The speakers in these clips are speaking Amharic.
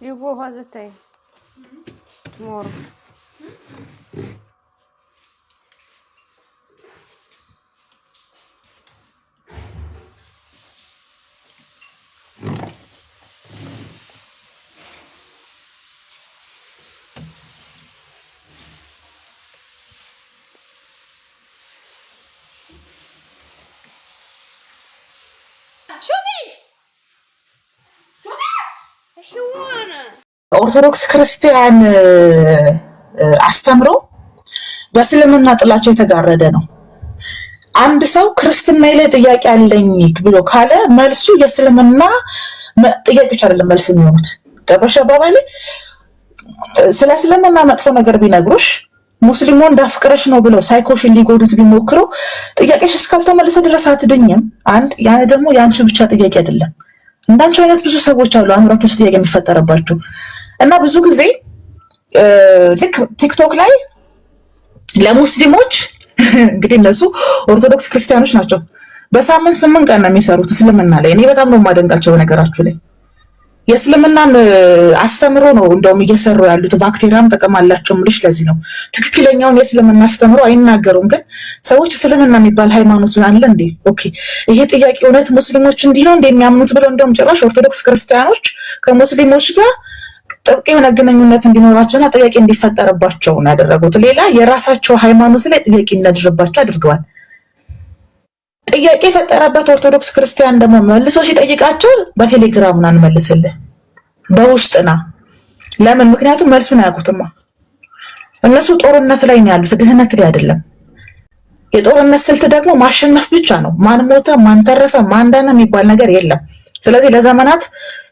You go all the time. Tomorrow. ኦርቶዶክስ ክርስቲያን አስተምሮ በእስልምና ጥላቻ የተጋረደ ነው። አንድ ሰው ክርስትና ላይ ጥያቄ አለኝ ብሎ ካለ መልሱ የእስልምና ጥያቄዎች አይደለም መልስ የሚሆኑት። ገባሽ አባባሌ? ስለ እስልምና መጥፎ ነገር ቢነግሩሽ ሙስሊሙ እንዳፍቅረሽ ነው ብለው ሳይኮሽን ሊጎዱት ቢሞክሩ ጥያቄሽ እስካልተመለሰ ድረስ አትድኝም። አንድ ያ ደግሞ የአንቺ ብቻ ጥያቄ አይደለም። እንዳንቺ አይነት ብዙ ሰዎች አሉ አእምሯቸው ውስጥ ጥያቄ የሚፈጠርባቸው እና ብዙ ጊዜ ልክ ቲክቶክ ላይ ለሙስሊሞች እንግዲህ እነሱ ኦርቶዶክስ ክርስቲያኖች ናቸው። በሳምንት 8 ቀን ነው የሚሰሩት እስልምና ላይ። እኔ በጣም ነው የማደንቃቸው። ነገራችሁ ላይ የእስልምናን አስተምሮ ነው እንደውም እየሰሩ ያሉት። ባክቴሪያም ጥቅም አላቸው ምልሽ። ለዚህ ነው ትክክለኛውን የእስልምና አስተምሮ አይናገሩም። ግን ሰዎች እስልምና የሚባል ሃይማኖት አለ እንዴ? ኦኬ ይሄ ጥያቄ እውነት ሙስሊሞች እንዲህ ነው እንደሚያምኑት ብለው እንደውም ጭራሽ ኦርቶዶክስ ክርስቲያኖች ከሙስሊሞች ጋር ጥብቅ የሆነ ግንኙነት እንዲኖራቸውና ጥያቄ እንዲፈጠርባቸው ነው ያደረጉት። ሌላ የራሳቸው ሃይማኖት ላይ ጥያቄ እንዲያደርባቸው አድርገዋል። ጥያቄ የፈጠረበት ኦርቶዶክስ ክርስቲያን ደግሞ መልሶ ሲጠይቃቸው በቴሌግራም ና እንመልስልህ በውስጥና ለምን? ምክንያቱም መልሱን አያውቁትማ። እነሱ ጦርነት ላይ ነው ያሉት፣ ድህነት ላይ አይደለም። የጦርነት ስልት ደግሞ ማሸነፍ ብቻ ነው። ማን ሞተ፣ ማን ተረፈ፣ ማን ዳነ የሚባል ነገር የለም። ስለዚህ ለዘመናት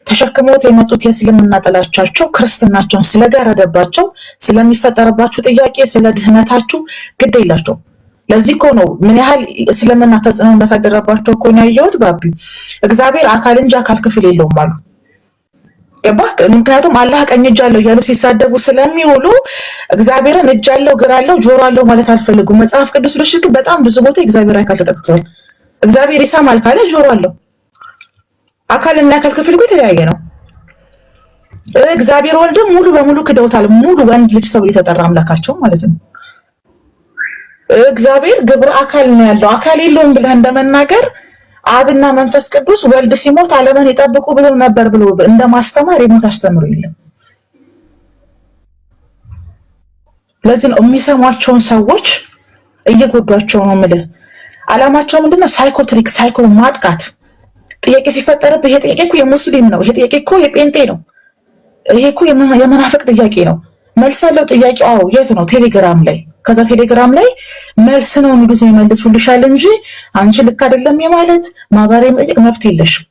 ተሸክሞት የመጡት የእስልምና ጥላቻቸው ክርስትናቸውን ስለጋረደባቸው ስለሚፈጠርባችሁ ጥያቄ ስለ ድህነታችሁ ግድ የላቸው። ለዚህ እኮ ነው ምን ያህል እስልምና ተጽዕኖ እንዳሳደረባቸው እኮ ነው ያየሁት። ባቢ እግዚአብሔር አካል እንጂ አካል ክፍል የለውም አሉ። ገባህ? ምክንያቱም አላህ ቀኝ እጅ አለው እያሉ ሲሳደቡ ስለሚውሉ እግዚአብሔርን እጅ አለው እግር አለው ጆሮ አለው ማለት አልፈልጉም። መጽሐፍ ቅዱስ ልሽክ በጣም ብዙ ቦታ እግዚአብሔር አካል ተጠቅሷል። እግዚአብሔር ይሰማል ካለ ጆሮ አለው። አካልና አካል ክፍል እኮ የተለያየ ነው። እግዚአብሔር ወልድም ሙሉ በሙሉ ክደውታል። ሙሉ ወንድ ልጅ ተብሎ የተጠራ አምላካቸው ማለት ነው። እግዚአብሔር ግብረ አካል ነው ያለው አካል የለውም ብለህ እንደመናገር አብና መንፈስ ቅዱስ ወልድ ሲሞት ዓለምን ይጠብቁ ብሎ ነበር ብሎ እንደማስተማር የሞት አስተምሮ የለም። ለዚህ ነው የሚሰሟቸውን ሰዎች እየጎዷቸው ነው የምልህ። ዓላማቸው ምንድነው? ሳይኮትሪክ ሳይኮ ማጥቃት። ጥያቄ ሲፈጠርብህ ይሄ ጥያቄ እኮ የሙስሊም ነው፣ ይሄ ጥያቄ እኮ የጴንጤ ነው፣ ይሄ እኮ የመናፍቅ ጥያቄ ነው። መልስ ያለው ጥያቄው አዎ የት ነው? ቴሌግራም ላይ። ከዛ ቴሌግራም ላይ መልስ ነው የሚሉት ይመልሱልሻል እንጂ አንቺ ልክ አይደለም የማለት ማባሪያ መጠየቅ መብት የለሽም።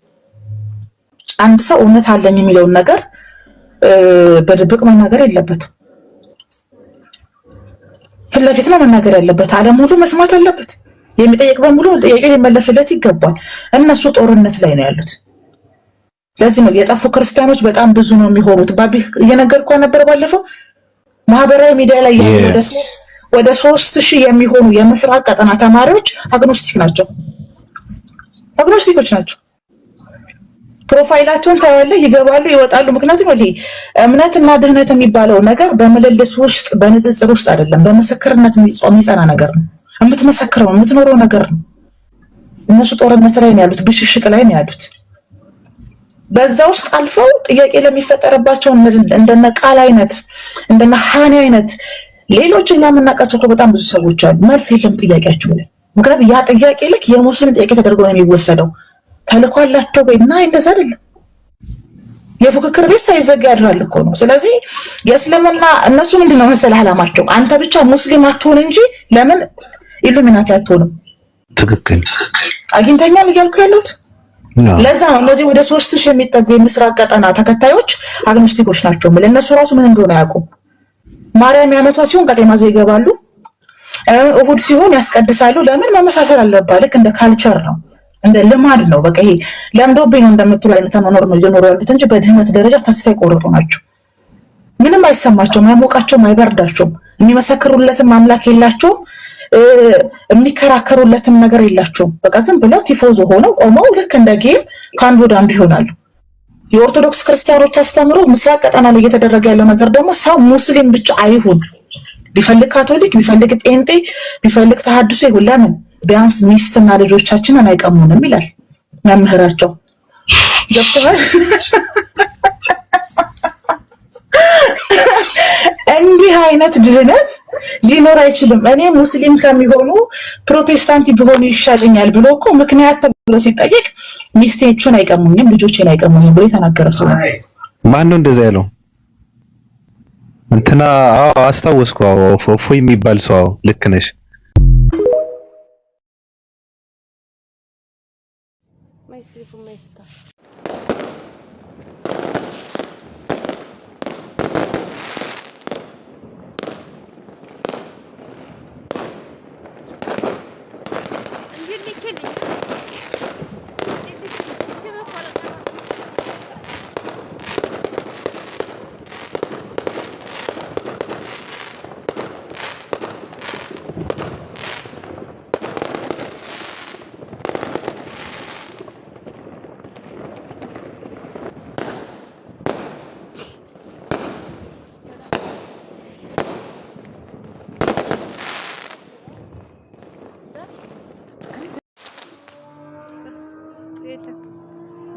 አንድ ሰው እውነት አለኝ የሚለውን ነገር በድብቅ መናገር የለበትም። ፊት ለፊት ነው መናገር ያለበት። ዓለም ሁሉ መስማት አለበት። የሚጠይቅ በሙሉ ጥያቄ ሊመለስለት ይገባል። እነሱ ጦርነት ላይ ነው ያሉት። ለዚህ ነው የጠፉ ክርስቲያኖች በጣም ብዙ ነው የሚሆኑት። ባቢ እየነገርኩህ ነበር ባለፈው ማህበራዊ ሚዲያ ላይ ያሉ ወደ 3000 የሚሆኑ የምስራቅ ቀጠና ተማሪዎች አግኖስቲክ ናቸው። አግኖስቲኮች ናቸው። ፕሮፋይላቸውን ታያለህ፣ ይገባሉ፣ ይወጣሉ። ምክንያቱም ይሄ እምነትና ድህነት የሚባለው ነገር በምልልስ ውስጥ በንጽጽር ውስጥ አይደለም፣ በምስክርነት የሚጸና ነገር ነው። የምትመሰክረው የምትኖረው ነገር ነው። እነሱ ጦርነት ላይ ነው ያሉት፣ ብሽሽቅ ላይ ነው ያሉት። በዛ ውስጥ አልፈው ጥያቄ ለሚፈጠርባቸው እንደነ ቃል አይነት እንደነ ሃኒ አይነት ሌሎች እኛ የምናውቃቸው በጣም ብዙ ሰዎች አሉ። መልስ የለም ጥያቄያቸው ላይ። ምክንያቱም ያ ጥያቄ ልክ የሙስሊም ጥያቄ ተደርጎ ነው የሚወሰደው። ተልኳላቸው ወይና እንደዛ አይደለም። የፉክክር ቤት ሳይዘጋ ያድራል እኮ ነው። ስለዚህ የእስልምና እነሱ ምንድነው መሰለህ ዓላማቸው? አንተ ብቻ ሙስሊም አትሆን እንጂ ለምን ኢሉሚናቲ አትሆንም? ትክክል አግኝተኛል እያልኩ ያሉት ለዛ ነው። እነዚህ ወደ 3000 የሚጠጉ የምስራቅ ቀጠና ተከታዮች አግኖስቲኮች ናቸው። እነሱ ራሱ ምን እንደሆነ አያውቁም። ማርያም ያመቷ ሲሆን ቀጤማ ዘ ይገባሉ፣ እሁድ ሲሆን ያስቀድሳሉ። ለምን? መመሳሰል አለባት። ልክ እንደ ካልቸር ነው፣ እንደ ልማድ ነው። በቃ ይሄ ለምዶብኝ ነው እንደምትሉ አይነት መኖር ነው እየኖሩ ያሉት እንጂ በድህነት ደረጃ ተስፋ የቆረጡ ናቸው። ምንም አይሰማቸውም፣ አይሞቃቸውም፣ አይበርዳቸውም። የሚመሰክሩለትም አምላክ የላቸውም፣ የሚከራከሩለትም ነገር የላቸውም። በቃ ዝም ብለው ቲፎዞ ሆነው ቆመው ልክ እንደ ጌም ከአንድ ወደ አንዱ ይሆናሉ። የኦርቶዶክስ ክርስቲያኖች አስተምሮ ምስራቅ ቀጠና ላይ እየተደረገ ያለው ነገር ደግሞ ሰው ሙስሊም ብቻ አይሁን፣ ቢፈልግ ካቶሊክ፣ ቢፈልግ ጴንጤ፣ ቢፈልግ ተሐድሶ ይሁን፣ ለምን ቢያንስ ሚስትና ልጆቻችንን አይቀሙንም ይላል መምህራቸው። ገብቶሃል? እንዲህ አይነት ድህነት ሊኖር አይችልም። እኔ ሙስሊም ከሚሆኑ ፕሮቴስታንት ቢሆኑ ይሻለኛል ብሎ እኮ ምክንያት ተብሎ ሲጠየቅ ሚስቴቹን አይቀሙኝም ልጆቼን አይቀሙኝም ብሎ የተናገረ ሰው ማን ነው እንደዛ ያለው? እንትና አስታወስኩ። እፎይ የሚባል ሰው ልክ ነሽ።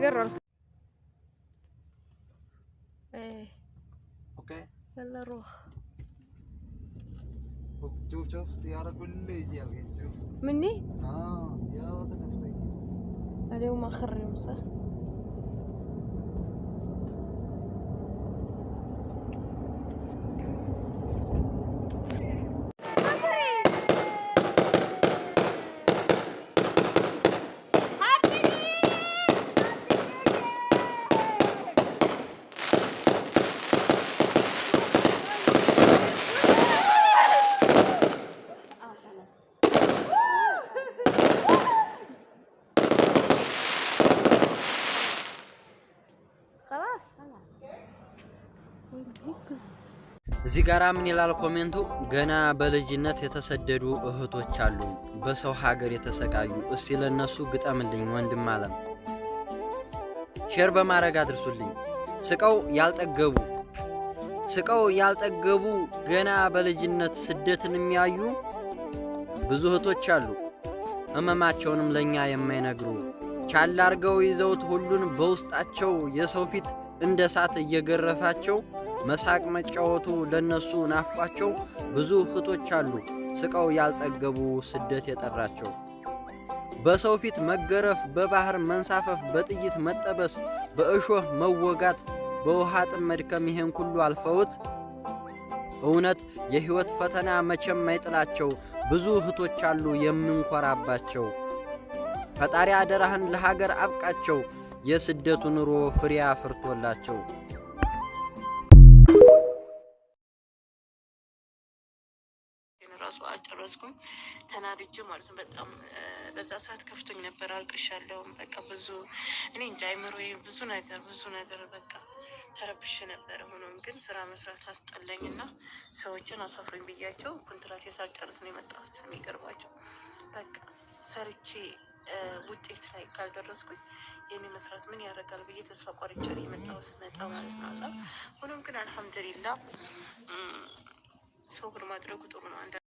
قررت ايه اوكي يلا روح شوف سيارة كل يجي شوف مني يا وطن افريقيا اليوم اخر يوم صح እዚህ ጋራ ምን ይላል ኮሜንቱ? ገና በልጅነት የተሰደዱ እህቶች አሉ በሰው ሀገር የተሰቃዩ። እስቲ ለነሱ ግጠምልኝ ወንድም አለም። ሼር በማድረግ አድርሱልኝ። ስቀው ያልጠገቡ ገና በልጅነት ስደትን የሚያዩ ብዙ እህቶች አሉ። ህመማቸውንም ለኛ የማይነግሩ ቻል አርገው ይዘውት ሁሉን በውስጣቸው የሰው ፊት እንደ እሳት እየገረፋቸው መሳቅ መጫወቱ ለነሱ ናፍቋቸው ብዙ እህቶች አሉ ስቀው ያልጠገቡ ስደት የጠራቸው። በሰው ፊት መገረፍ፣ በባህር መንሳፈፍ፣ በጥይት መጠበስ፣ በእሾህ መወጋት፣ በውሃ ጥም መድከም ይሄን ሁሉ አልፈውት እውነት የህይወት ፈተና መቼም አይጥላቸው ብዙ እህቶች አሉ የምንኮራባቸው። ፈጣሪ አደራህን ለሀገር አብቃቸው የስደቱ ኑሮ ፍሬ አፍርቶላቸው። ራሱ አልጨረስኩም ተናድጄ ማለት ነው። በጣም በዛ ሰዓት ከፍቶኝ ነበር፣ አልቅሻለሁ። በቃ ብዙ እኔ እንጃ አይምሮዬ ብዙ ነገር በቃ ተረብሼ ነበር። ሆኖም ግን ስራ መስራት አስጠላኝና ሰዎችን አሳፍሩኝ ብያቸው ኮንትራት ሳልጨርስ ነው የመጣሁት። የሚገርማቸው በቃ ሰርቼ ውጤት ላይ ካልደረስኩኝ የኔ መስራት ምን ያደርጋል ብዬ ተስፋ ቆርጬ ነው የመጣሁት ስመጣ ማለት ነው። ሆኖም ግን አልሐምዱሊላህ ሶብር ማድረጉ ጥሩ ነው።